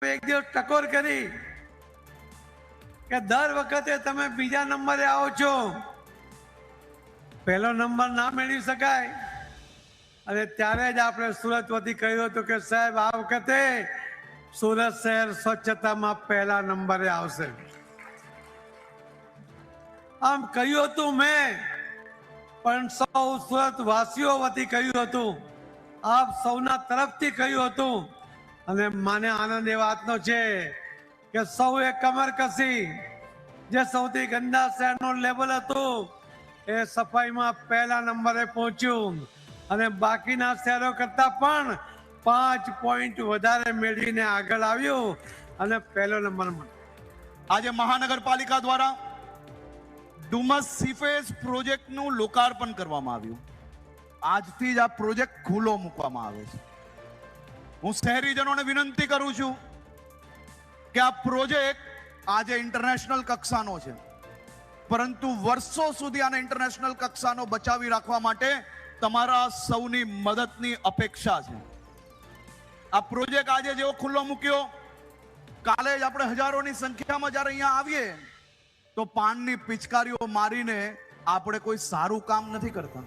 એક દિવસ ટકોર કરી કે દર વખતે તમે બીજા નંબરે આવો છો, પહેલો નંબર ના મેળવી શકાય. અને ત્યારે જ આપણે સુરત વતી કહ્યું હતું કે સાહેબ આ વખતે સુરત શહેર સ્વચ્છતામાં પહેલા નંબરે આવશે. આમ કહ્યું હતું મેં, પણ સૌ સુરત વાસીઓ વતી કહ્યું હતું, આપ સૌના તરફથી કહ્યું હતું. અને મને આનંદ એ વાતનો છે કે સૌએ કમર કસી, જે સૌથી ગંદા શહેરનું લેવલ હતું એ સફાઈમાં પહેલા નંબરે પહોંચ્યું અને બાકીના શહેરો કરતા પણ 5 પોઈન્ટ વધારે મેળવીને આગળ આવ્યું અને પહેલો નંબર મળ્યો. આજે મહાનગરપાલિકા દ્વારા ડુમસ સીફેસ પ્રોજેક્ટનું લોકાર્પણ કરવામાં આવ્યું. આજથી જ આ પ્રોજેક્ટ ખુલ્લો મૂકવામાં આવે છે. હું શહેરીજનોને વિનંતી કરું છું કે આ પ્રોજેક્ટ આજે ઇન્ટરનેશનલ કક્ષાનો છે, પરંતુ વર્ષો સુધી આને ઇન્ટરનેશનલ કક્ષાનો બચાવી રાખવા માટે તમારા સૌની મદદની અપેક્ષા છે. આ પ્રોજેક્ટ આજે જેવો ખુલ્લો મૂક્યો, કાલે જ આપણે હજારોની સંખ્યામાં જ્યારે અહીંયા આવીએ તો પાનની પિચકારીઓ મારીને આપણે કોઈ સારું કામ નથી કરતા.